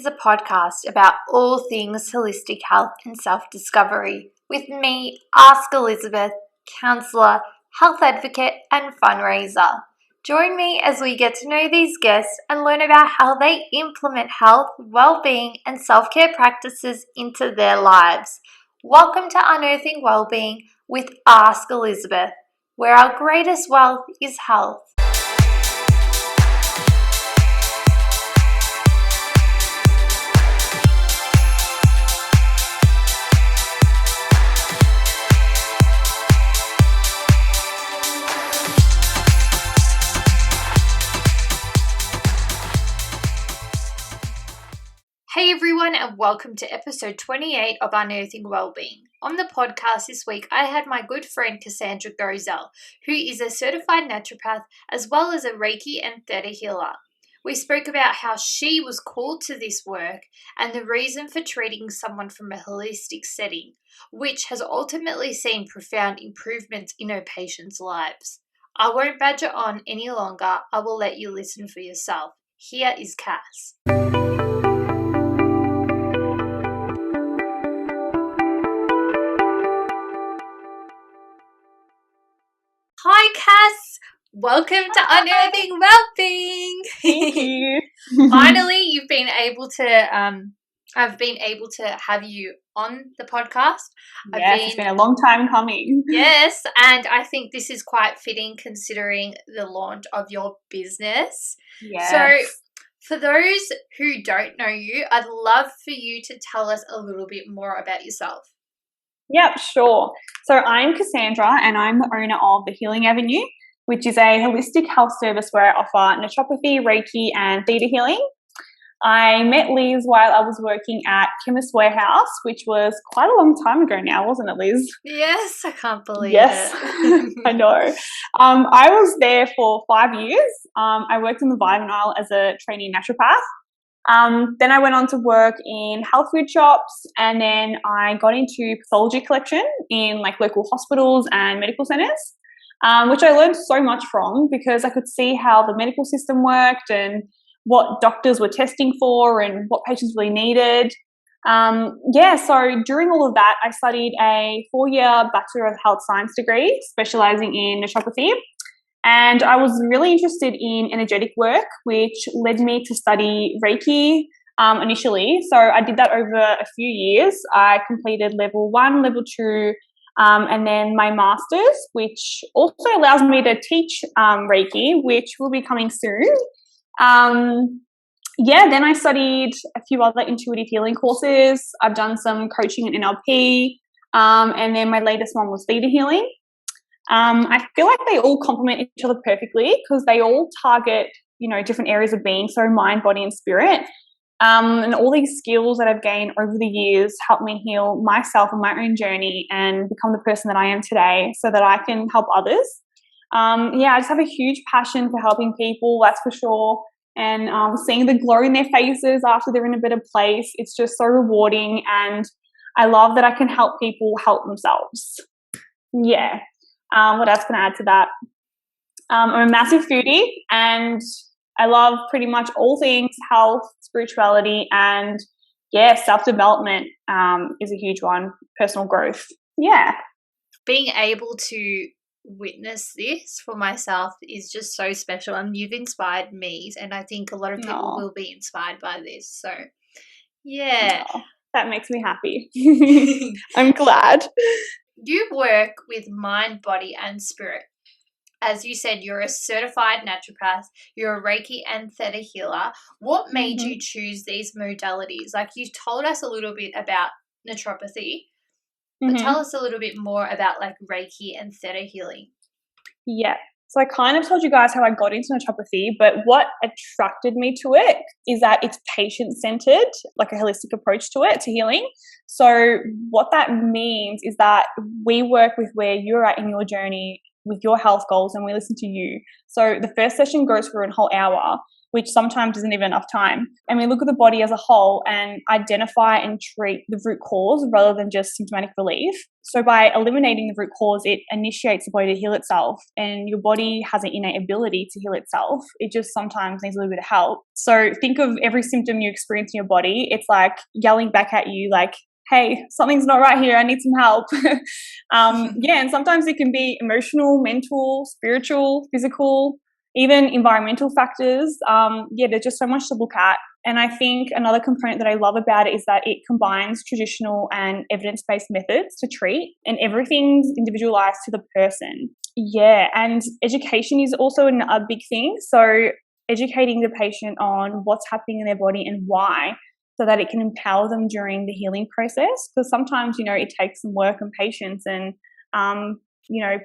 is a podcast about all things holistic health and self-discovery with me, Ask Elizabeth, counsellor, health advocate and fundraiser. Join me as we get to know these guests and learn about how they implement health, well-being and self-care practices into their lives. Welcome to Unearthing Wellbeing with Ask Elizabeth, where our greatest wealth is health. Hey everyone, and welcome to episode 28 of Unearthing Wellbeing. On the podcast this week, I had my good friend Cassandra Gozel, who is a certified naturopath as well as a Reiki and Theta Healer. We spoke about how she was called to this work and the reason for treating someone from a holistic setting, which has ultimately seen profound improvements in her patients' lives. I won't badger on any longer. I will let you listen for yourself. Here is Cass. Hi Cass, welcome to Unearthing Wellbeing. Thank you. Finally, I've been able to have you on the podcast. It's been a long time coming. Yes, and I think this is quite fitting considering the launch of your business. Yes. So for those who don't know you, I'd love for you to tell us a little bit more about yourself. Yep, sure. So I'm Cassandra and I'm the owner of The Healing Avenue, which is a holistic health service where I offer naturopathy, Reiki and Theta Healing. I met Liz while I was working at Chemist Warehouse, which was quite a long time ago now, wasn't it, Liz? Yes, I can't believe it. I know. I was there for 5 years. I worked in the vitamin aisle as a trainee naturopath. Then I went on to work in health food shops, and then I got into pathology collection in like local hospitals and medical centers, which I learned so much from because I could see how the medical system worked and what doctors were testing for and what patients really needed. So during all of that, I studied a 4-year Bachelor of Health Science degree, specializing in naturopathy. And I was really interested in energetic work, which led me to study Reiki initially. So I did that over a few years. I completed level 1, level 2, and then my master's, which also allows me to teach Reiki, which will be coming soon. Then I studied a few other intuitive healing courses. I've done some coaching in NLP, and then my latest one was Theta Healing. I feel like they all complement each other perfectly because they all target, different areas of being, so mind, body, and spirit. And all these skills that I've gained over the years help me heal myself and my own journey and become the person that I am today so that I can help others. I just have a huge passion for helping people, that's for sure. And seeing the glow in their faces after they're in a better place, it's just so rewarding. And I love that I can help people help themselves. Yeah. What else can I add to that? I'm a massive foodie and I love pretty much all things health, spirituality, and self-development is a huge one, personal growth. Yeah. Being able to witness this for myself is just so special, and you've inspired me, and I think a lot of people will be inspired by this. So, yeah. That makes me happy. I'm glad. You work with mind, body, and spirit. As you said, you're a certified naturopath, you're a Reiki and Theta healer. What made you choose these modalities? Like, you told us a little bit about naturopathy, but tell us a little bit more about like Reiki and Theta healing. Yeah. So I kind of told you guys how I got into naturopathy, but what attracted me to it is that it's patient-centered, like a holistic approach to it, to healing. So what that means is that we work with where you're at in your journey with your health goals, and we listen to you. So the first session goes for a whole hour, which sometimes isn't even enough time. And we look at the body as a whole and identify and treat the root cause rather than just symptomatic relief. So by eliminating the root cause, it initiates the body to heal itself, and your body has an innate ability to heal itself. It just sometimes needs a little bit of help. So think of every symptom you experience in your body. It's like yelling back at you like, hey, something's not right here. I need some help. And sometimes it can be emotional, mental, spiritual, physical, even environmental factors. There's just so much to look at. And I think another component that I love about it is that it combines traditional and evidence-based methods to treat, and everything's individualized to the person. Yeah, and education is also a big thing. So educating the patient on what's happening in their body and why, so that it can empower them during the healing process. Because sometimes, it takes some work and patience, and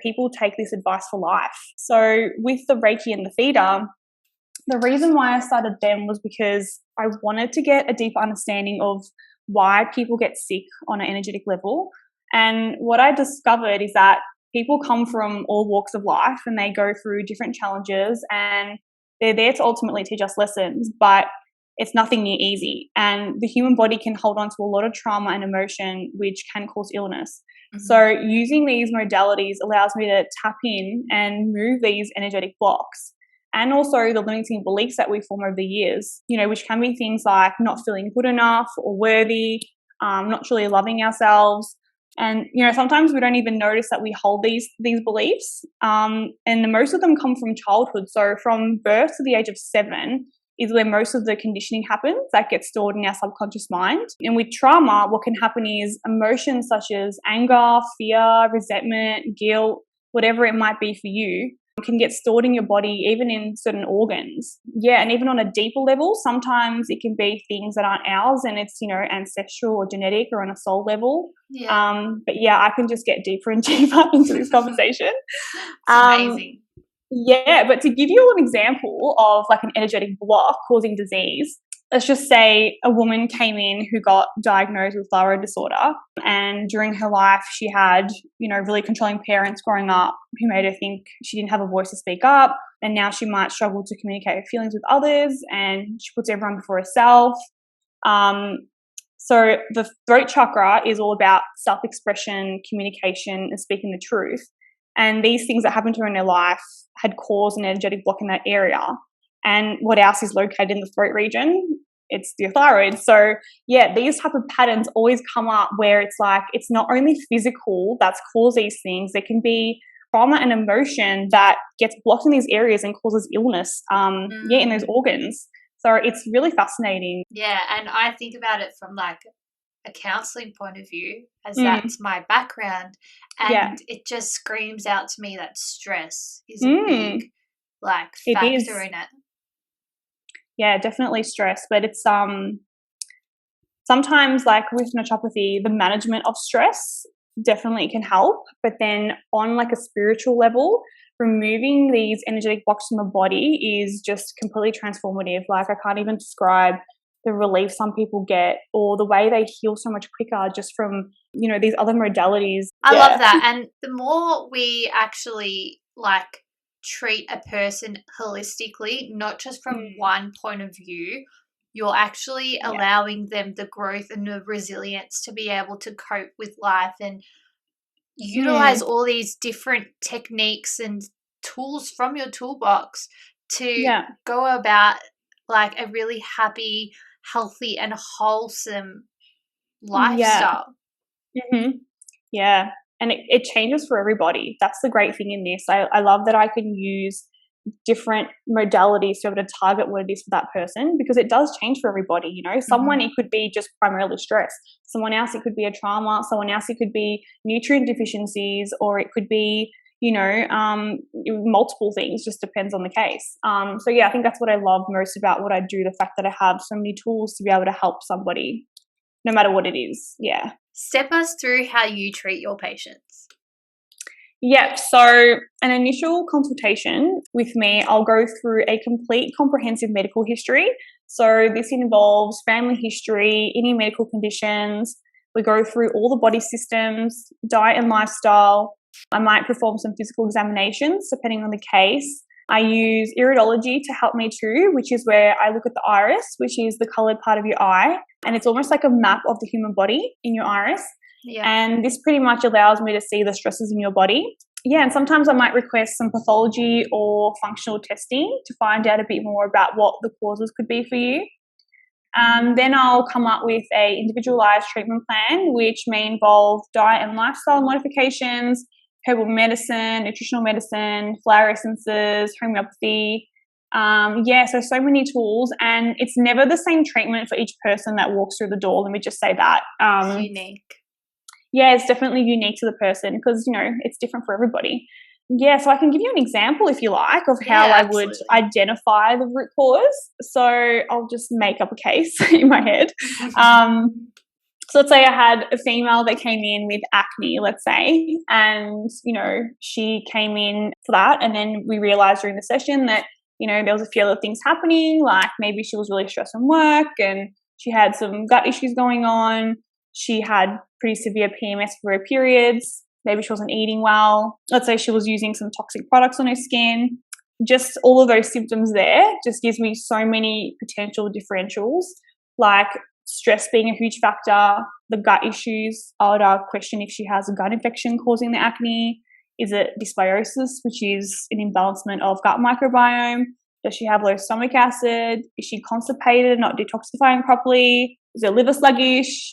people take this advice for life. So with the Reiki and the Theta, the reason why I started them was because I wanted to get a deeper understanding of why people get sick on an energetic level. And what I discovered is that people come from all walks of life and they go through different challenges, and they're there to ultimately teach us lessons, but it's nothing near easy. And the human body can hold on to a lot of trauma and emotion, which can cause illness. Mm-hmm. So using these modalities allows me to tap in and move these energetic blocks, and also the limiting beliefs that we form over the years, which can be things like not feeling good enough or worthy, not truly loving ourselves. And, sometimes we don't even notice that we hold these beliefs. And most of them come from childhood. So from birth to the age of 7 is where most of the conditioning happens that gets stored in our subconscious mind. And with trauma, what can happen is emotions such as anger, fear, resentment, guilt, whatever it might be for you, can get stored in your body, even in certain organs. Yeah, and even on a deeper level, sometimes it can be things that aren't ours, and it's, ancestral or genetic or on a soul level. Yeah. But yeah, I can just get deeper and deeper into this conversation. It's amazing. Yeah, but to give you an example of like an energetic block causing disease, let's just say a woman came in who got diagnosed with thyroid disorder, and during her life she had, really controlling parents growing up who made her think she didn't have a voice to speak up, and now she might struggle to communicate her feelings with others, and she puts everyone before herself. So the throat chakra is all about self-expression, communication, and speaking the truth. And these things that happened to her in her life had caused an energetic block in that area. And what else is located in the throat region? It's the thyroid. So yeah, these type of patterns always come up where it's like, it's not only physical that's caused these things, there can be trauma and emotion that gets blocked in these areas and causes illness, in those organs. So it's really fascinating. Yeah, and I think about it from like a counselling point of view, as that's my background, and it just screams out to me that stress is a big factor in it. Yeah, definitely stress, but it's sometimes like with naturopathy, the management of stress definitely can help, but then on like a spiritual level, removing these energetic blocks from the body is just completely transformative. Like I can't even describe the relief some people get, or the way they heal so much quicker just from, these other modalities. I love that. And the more we actually treat a person holistically, not just from one point of view, you're actually allowing them the growth and the resilience to be able to cope with life and utilize all these different techniques and tools from your toolbox to go about like a really happy, healthy and wholesome lifestyle. Yeah. And it changes for everybody. That's the great thing in this. I love that I can use different modalities to be able to target what it is for that person, because it does change for everybody. Someone it could be just primarily stress, someone else it could be a trauma, someone else it could be nutrient deficiencies, or it could be multiple things. Just depends on the case. So yeah, I think that's what I love most about what I do, the fact that I have so many tools to be able to help somebody no matter what it is. Yeah. Step us through how you treat your patients. Yeah, so an initial consultation with me, I'll go through a complete comprehensive medical history. So this involves family history, any medical conditions. We go through all the body systems, diet and lifestyle. I might perform some physical examinations depending on the case. I use iridology to help me too, which is where I look at the iris, which is the colored part of your eye. And it's almost like a map of the human body in your iris. Yeah. And this pretty much allows me to see the stresses in your body. Yeah, and sometimes I might request some pathology or functional testing to find out a bit more about what the causes could be for you. Then I'll come up with a individualized treatment plan, which may involve diet and lifestyle modifications, herbal medicine, nutritional medicine, flower essences, homeopathy. So many tools, and it's never the same treatment for each person that walks through the door. Let me just say that. Unique. Yeah, it's definitely unique to the person because, it's different for everybody. Yeah, so I can give you an example if you like of how I would identify the root cause. So I'll just make up a case in my head. So let's say I had a female that came in with acne, let's say, and, she came in for that. And then we realized during the session that, there was a few other things happening, like maybe she was really stressed from work and she had some gut issues going on. She had pretty severe PMS for her periods. Maybe she wasn't eating well. Let's say she was using some toxic products on her skin. Just all of those symptoms there just gives me so many potential differentials, like stress being a huge factor, the gut issues. I would question if she has a gut infection causing the acne. Is it dysbiosis, which is an imbalancement of gut microbiome? Does she have low stomach acid? Is she constipated, not detoxifying properly? Is her liver sluggish?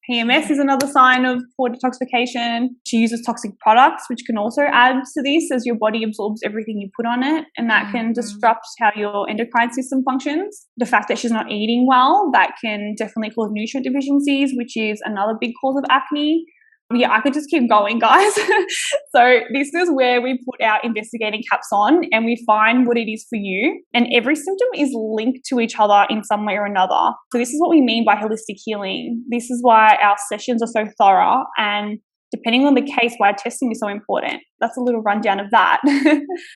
PMS is another sign of poor detoxification. She uses toxic products, which can also add to this as your body absorbs everything you put on it, and that can disrupt how your endocrine system functions. The fact that she's not eating well, that can definitely cause nutrient deficiencies, which is another big cause of acne. Yeah, I could just keep going, guys. So this is where we put our investigating caps on and we find what it is for you. And every symptom is linked to each other in some way or another. So this is what we mean by holistic healing. This is why our sessions are so thorough, and depending on the case, why testing is so important. That's a little rundown of that.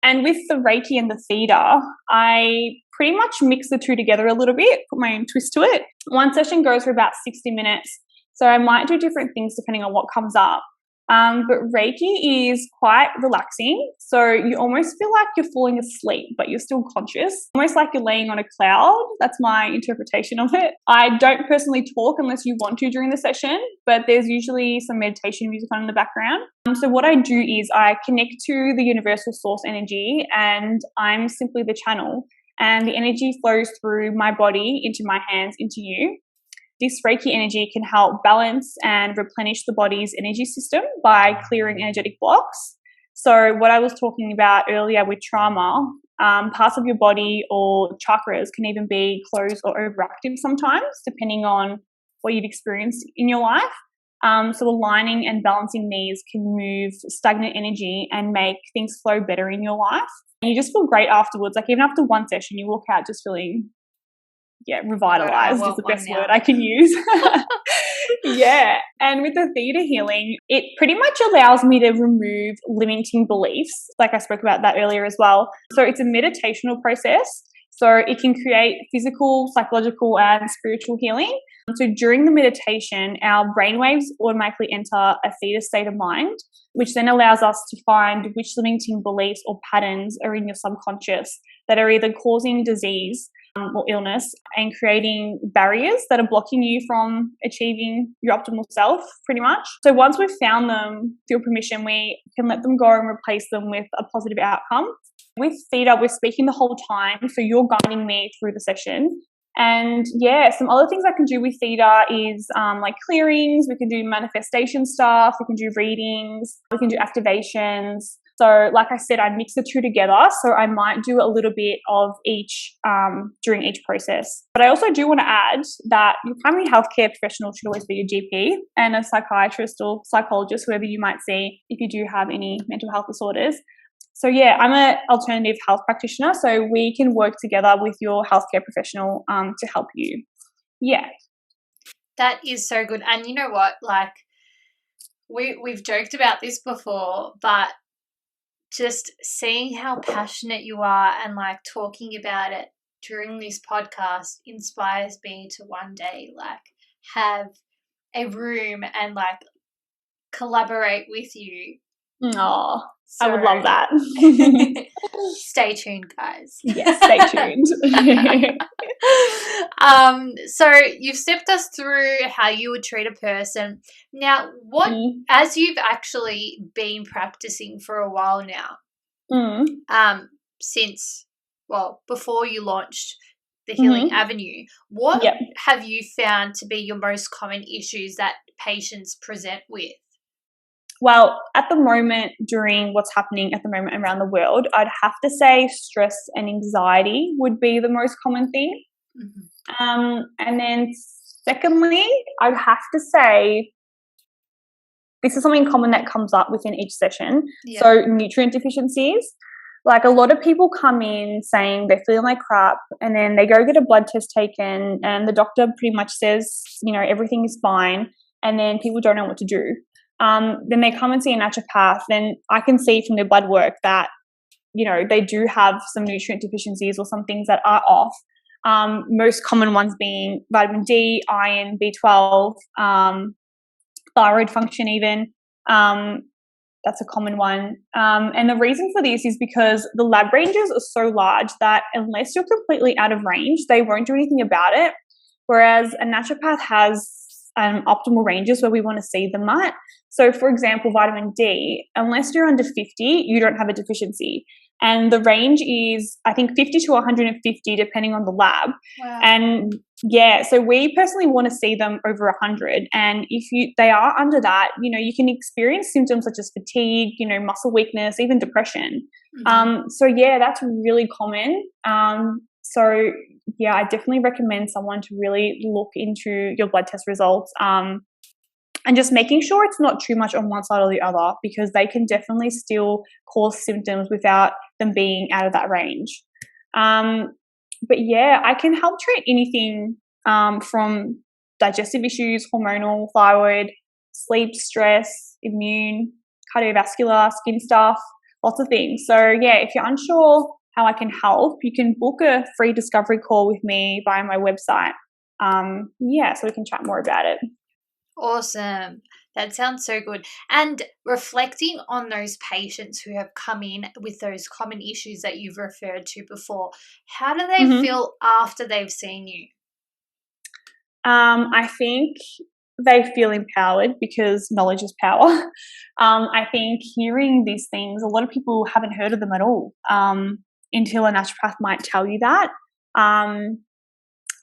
And with the Reiki and the Theta, I pretty much mix the two together a little bit, put my own twist to it. One session goes for about 60 minutes. So I might do different things depending on what comes up. But Reiki is quite relaxing. So you almost feel like you're falling asleep, but you're still conscious. Almost like you're laying on a cloud. That's my interpretation of it. I don't personally talk unless you want to during the session, but there's usually some meditation music on in the background. So what I do is I connect to the universal source energy, and I'm simply the channel. And the energy flows through my body, into my hands, into you. This Reiki energy can help balance and replenish the body's energy system by clearing energetic blocks. So what I was talking about earlier with trauma, parts of your body or chakras can even be closed or overactive sometimes, depending on what you've experienced in your life. So aligning and balancing these can move stagnant energy and make things flow better in your life. And you just feel great afterwards. Like even after one session, you walk out just feeling revitalized is the best word I can use. Yeah. And with the Theta healing, it pretty much allows me to remove limiting beliefs, like I spoke about that earlier as well. So it's a meditational process. So it can create physical, psychological, and spiritual healing. So during the meditation, our brainwaves automatically enter a theta state of mind, which then allows us to find which limiting beliefs or patterns are in your subconscious that are either causing disease or illness and creating barriers that are blocking you from achieving your optimal self, pretty much. So once we've found them, through permission, we can let them go and replace them with a positive outcome. With Theta, we're speaking the whole time, so you're guiding me through the session. And some other things I can do with Theta is like clearings, we can do manifestation stuff, we can do readings, we can do activations. So like I said, I mix the two together. So I might do a little bit of each during each process. But I also do want to add that your primary healthcare professional should always be your GP and a psychiatrist or psychologist, whoever you might see if you do have any mental health disorders. So I'm an alternative health practitioner, so we can work together with your healthcare professional to help you. Yeah. That is so good. And you know what? Like we've joked about this before, but just seeing how passionate you are and like talking about it during this podcast inspires me to one day like have a room and like collaborate with you Oh, So, I would love that. stay tuned, guys. Yes, stay tuned. So you've stepped us through how you would treat a person. Now, as you've actually been practicing for a while now, since, before you launched the Healing Avenue, what have you found to be your most common issues that patients present with? Well, at the moment, during what's happening at the moment around the world, I'd have to say stress and anxiety would be the most common thing. And then secondly, I'd have to say this is something common that comes up within each session. So nutrient deficiencies. Like, a lot of people come in saying they feel like crap, and then they go get a blood test taken, and the doctor pretty much says, everything is fine, and then people don't know what to do. Then they come and see a naturopath, then I can see from their blood work that, they do have some nutrient deficiencies or some things that are off. Most common ones being vitamin D, iron, B12, thyroid function even. That's a common one. And the reason for this is because the lab ranges are so large that unless you're completely out of range, they won't do anything about it. Whereas a naturopath has optimal ranges where we want to see them at. So, for example, vitamin D, unless you're under 50, you don't have a deficiency. And the range is, I think, 50 to 150, depending on the lab. Wow. And so we personally want to see them over 100. And if they are under that, you can experience symptoms such as fatigue, muscle weakness, even depression. That's really common. I definitely recommend someone to really look into your blood test results. And just making sure it's not too much on one side or the other, because they can definitely still cause symptoms without them being out of that range. I can help treat anything from digestive issues, hormonal, thyroid, sleep, stress, immune, cardiovascular, skin stuff, lots of things. So if you're unsure how I can help, you can book a free discovery call with me via my website. So we can chat more about it. Awesome. That sounds so good. And reflecting on those patients who have come in with those common issues that you've referred to before, how do they feel after they've seen you? I think they feel empowered, because knowledge is power. I think hearing these things, a lot of people haven't heard of them at all until a naturopath might tell you that. And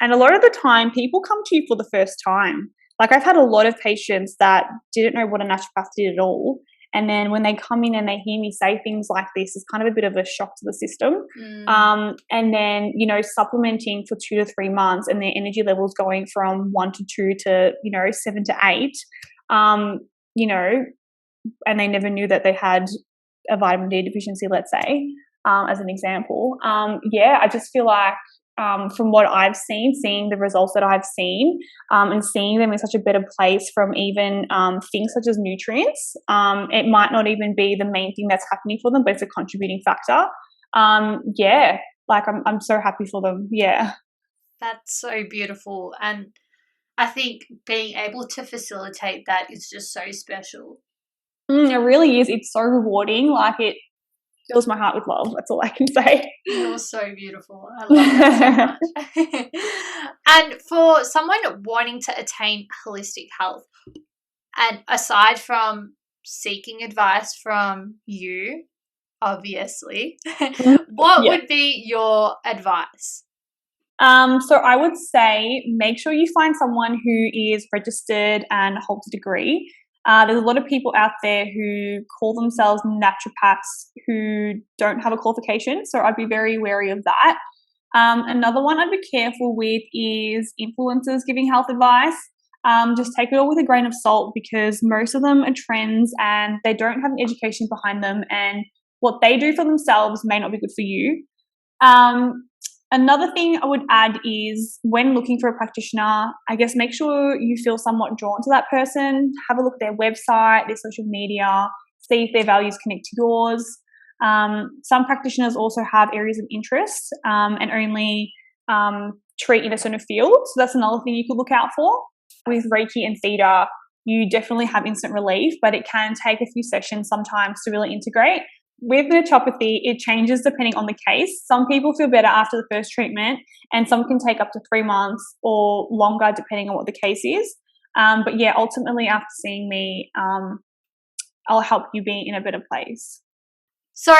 a lot of the time, people come to you for the first time. Like, I've had a lot of patients that didn't know what a naturopath did at all. And then when they come in and they hear me say things like this, it's kind of a bit of a shock to the system. And then, supplementing for 2 to 3 months and their energy levels going from 1 to 2 to, 7 to 8, and they never knew that they had a vitamin D deficiency, let's say, as an example. I just feel like, from what I've seen, seeing the results that I've seen, and seeing them in such a better place from even things such as nutrients, it might not even be the main thing that's happening for them, but it's a contributing factor. I'm so happy for them. Yeah. That's so beautiful. And I think being able to facilitate that is just so special. It really is. It's so rewarding. Like, it fills my heart with love. That's all I can say. You're so beautiful. I love that so much. And for someone wanting to attain holistic health, and aside from seeking advice from you, obviously, what would be your advice? So I would say make sure you find someone who is registered and holds a degree. There's a lot of people out there who call themselves naturopaths who don't have a qualification, so I'd be very wary of that. Another one I'd be careful with is influencers giving health advice. Just take it all with a grain of salt, because most of them are trends and they don't have an education behind them, and what they do for themselves may not be good for you. Another thing I would add is, when looking for a practitioner, I guess make sure you feel somewhat drawn to that person. Have a look at their website, their social media, see if their values connect to yours. Some practitioners also have areas of interest and only treat in a certain field. So that's another thing you could look out for. With Reiki and Theta, you definitely have instant relief, but it can take a few sessions sometimes to really integrate. With naturopathy, it changes depending on the case. Some people feel better after the first treatment, and some can take up to 3 months or longer depending on what the case is. But yeah, ultimately after seeing me, I'll help you be in a better place. So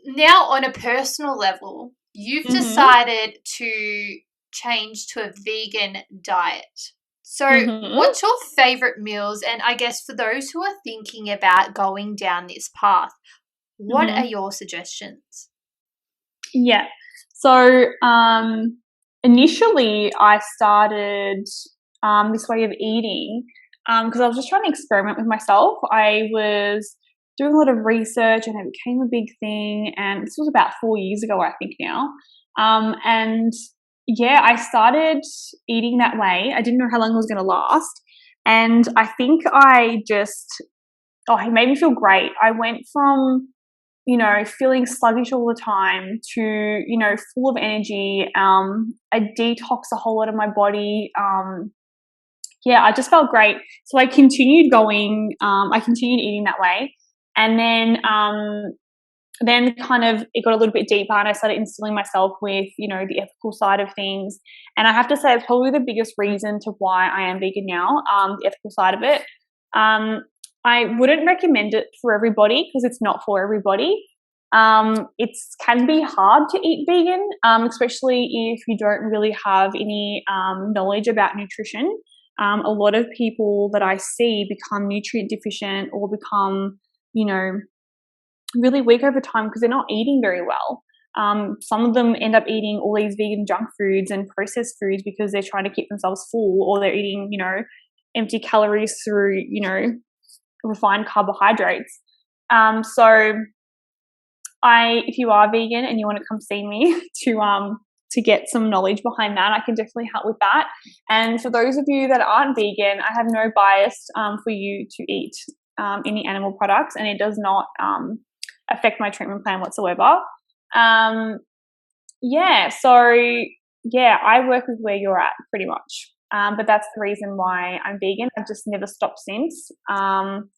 now on a personal level, you've decided to change to a vegan diet. So what's your favorite meals? And I guess for those who are thinking about going down this path, what are your suggestions? Yeah. So initially I started this way of eating because I was just trying to experiment with myself. I was doing a lot of research and it became a big thing. And this was about 4 years ago, I think now. And yeah, I started eating that way. I didn't know how long it was going to last. And I think it made me feel great. I went from, feeling sluggish all the time to, full of energy. I detoxed a whole lot of my body. I just felt great. So I continued going. I continued eating that way. And then kind of it got a little bit deeper and I started instilling myself with, the ethical side of things. And I have to say it's probably the biggest reason to why I am vegan now, the ethical side of it. I wouldn't recommend it for everybody because it's not for everybody. It can be hard to eat vegan, especially if you don't really have any knowledge about nutrition. A lot of people that I see become nutrient deficient or become, really weak over time because they're not eating very well. Some of them end up eating all these vegan junk foods and processed foods because they're trying to keep themselves full, or they're eating, empty calories through, refined carbohydrates. If you are vegan and you want to come see me to get some knowledge behind that, I can definitely help with that. And for those of you that aren't vegan, I have no bias for you to eat any animal products, and it does not affect my treatment plan whatsoever. I work with where you're at pretty much. But that's the reason why I'm vegan. I've just never stopped since. And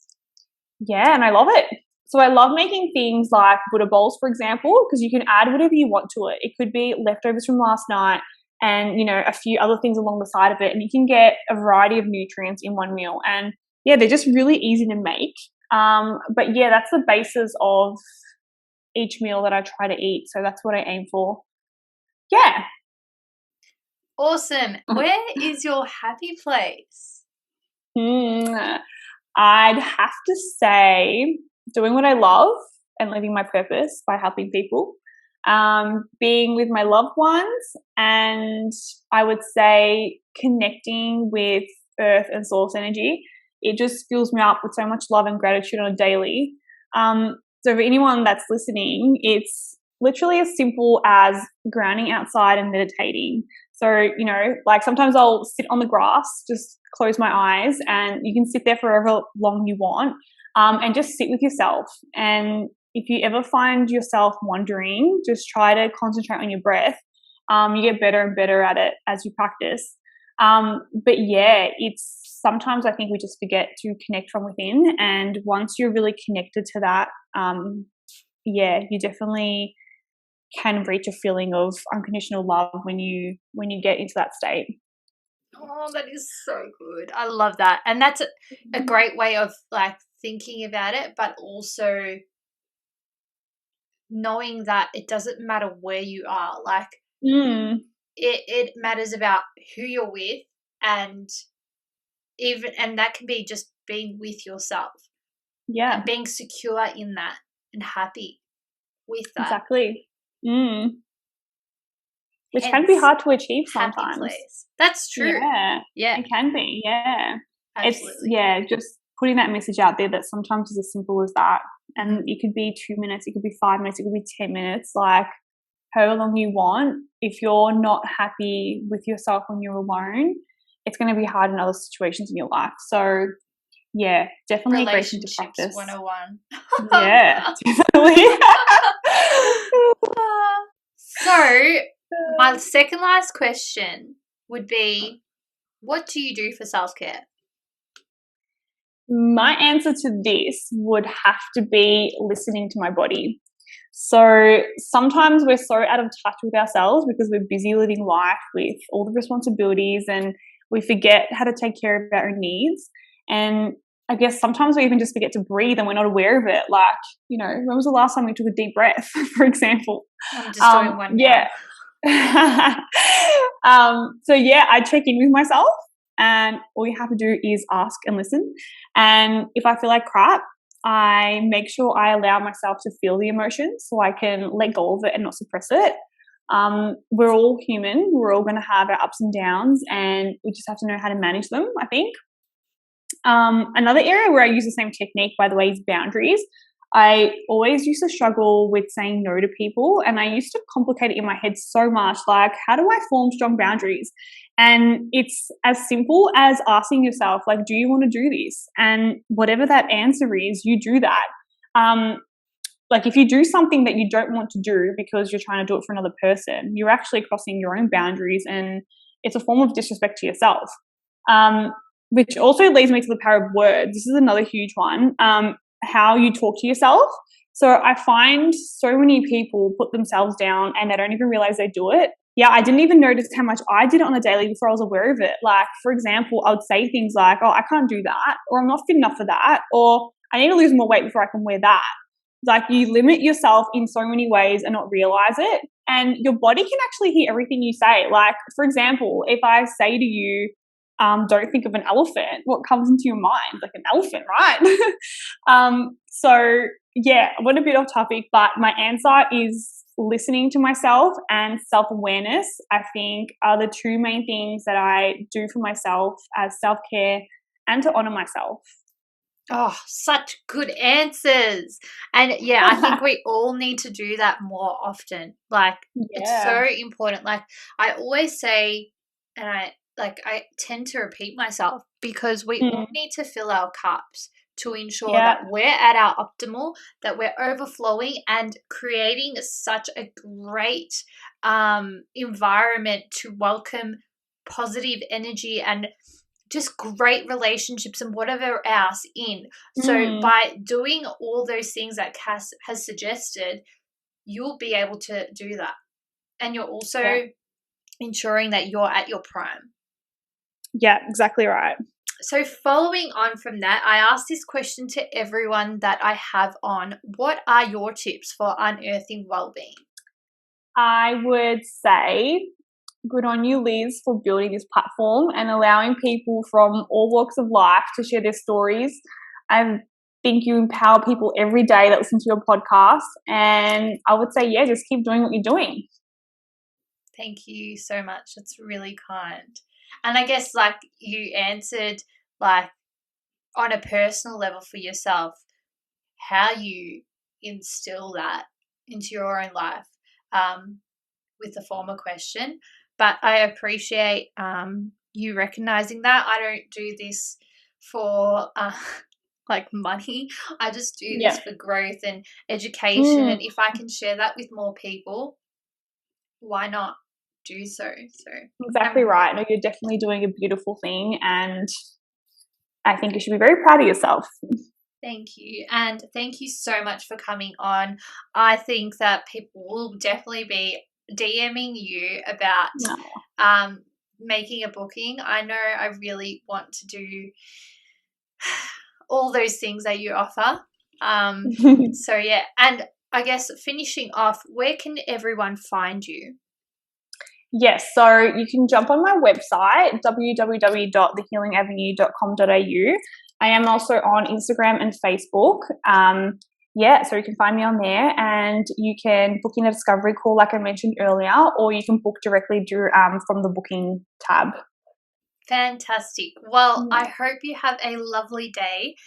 I love it. So I love making things like Buddha bowls, for example, because you can add whatever you want to it. It could be leftovers from last night and, a few other things along the side of it. And you can get a variety of nutrients in one meal. And they're just really easy to make. That's the basis of each meal that I try to eat. So that's what I aim for. Yeah. Awesome. Where is your happy place? I'd have to say doing what I love and living my purpose by helping people, being with my loved ones, and I would say connecting with earth and source energy. It just fills me up with so much love and gratitude on a daily. So for anyone that's listening, it's literally as simple as grounding outside and meditating. So, sometimes I'll sit on the grass, just close my eyes, and you can sit there for however long you want, and just sit with yourself. And if you ever find yourself wandering, just try to concentrate on your breath. You get better and better at it as you practice. It's sometimes I think we just forget to connect from within. And once you're really connected to that, you definitely can reach a feeling of unconditional love when you get into that state. Oh, that is so good. I love that. And that's a great way of thinking about it, but also knowing that it doesn't matter where you are. It matters about who you're with, and that can be just being with yourself. Yeah. And being secure in that and happy with that. Exactly. Which can be hard to achieve sometimes. That's true. Yeah. It can be. Yeah. Absolutely. It's just putting that message out there that sometimes it's as simple as that. And it could be 2 minutes, it could be 5 minutes, it could be 10 minutes, however long you want. If you're not happy with yourself when you're alone, it's going to be hard in other situations in your life. So yeah, definitely a great thing to practice. 101. Yeah, definitely. So my second last question would be, what do you do for self-care? My answer to this would have to be listening to my body. So sometimes we're so out of touch with ourselves because we're busy living life with all the responsibilities, and we forget how to take care of our own needs. And I guess sometimes we even just forget to breathe and we're not aware of it. Like, when was the last time we took a deep breath, for example? I'm just doing one now. So I check in with myself, and all you have to do is ask and listen. And if I feel like crap, I make sure I allow myself to feel the emotions so I can let go of it and not suppress it. We're all human. We're all going to have our ups and downs, and we just have to know how to manage them, I think. Another area where I use the same technique, by the way, is boundaries. I always used to struggle with saying no to people, and I used to complicate it in my head so much. Like, how do I form strong boundaries? And it's as simple as asking yourself, like, do you want to do this? And whatever that answer is, you do that. Like, if you do something that you don't want to do because you're trying to do it for another person, you're actually crossing your own boundaries, and it's a form of disrespect to yourself. Which also leads me to the power of words. This is another huge one. How you talk to yourself. So I find so many people put themselves down and they don't even realize they do it. Yeah, I didn't even notice how much I did it on a daily before I was aware of it. Like, for example, I would say things like, oh, I can't do that, or I'm not fit enough for that, or I need to lose more weight before I can wear that. Like, you limit yourself in so many ways and not realize it. And your body can actually hear everything you say. Like, for example, if I say to you, don't think of an elephant, what comes into your mind? Like, an elephant, right? I went a bit off topic, but my answer is listening to myself and self-awareness, I think, are the two main things that I do for myself as self-care and to honor myself. Oh, such good answers. And I think we all need to do that more often. Like, it's so important. Like, I always say, and I tend to repeat myself, because we all need to fill our cups to ensure that we're at our optimal, that we're overflowing and creating such a great environment to welcome positive energy and just great relationships and whatever else in. So by doing all those things that Cass has suggested, you'll be able to do that. And you're also ensuring that you're at your prime. Yeah, exactly right. So following on from that, I asked this question to everyone that I have on. What are your tips for unearthing well-being? I would say good on you, Liz, for building this platform and allowing people from all walks of life to share their stories. I think you empower people every day that listen to your podcast. And I would say, just keep doing what you're doing. Thank you so much. That's really kind. And I guess, like, you answered, like, on a personal level for yourself, how you instill that into your own life with the former question. But I appreciate you recognizing that. I don't do this for like money. I just do this for growth and education. And if I can share that with more people, why not do so? So exactly right. No, you're definitely doing a beautiful thing, and I think you should be very proud of yourself. Thank you. And thank you so much for coming on. I think that people will definitely be DMing you about making a booking. I know I really want to do all those things that you offer. And I guess finishing off, where can everyone find you? Yes, so you can jump on my website, www.thehealingavenue.com.au. I am also on Instagram and Facebook. So you can find me on there, and you can book in a discovery call like I mentioned earlier, or you can book directly from the booking tab. Fantastic. Well, I hope you have a lovely day.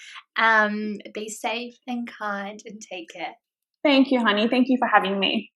Be safe and kind and take care. Thank you, honey. Thank you for having me.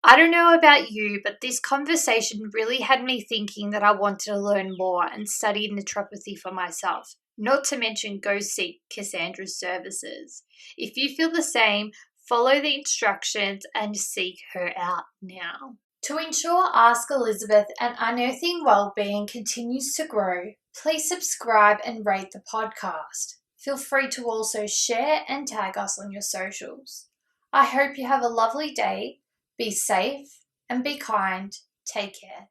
I don't know about you, but this conversation really had me thinking that I wanted to learn more and study naturopathy for myself, not to mention go seek Cassandra's services. If you feel the same, follow the instructions and seek her out now. To ensure Ask Elizabeth and Unearthing Wellbeing continues to grow, please subscribe and rate the podcast. Feel free to also share and tag us on your socials. I hope you have a lovely day. Be safe and be kind. Take care.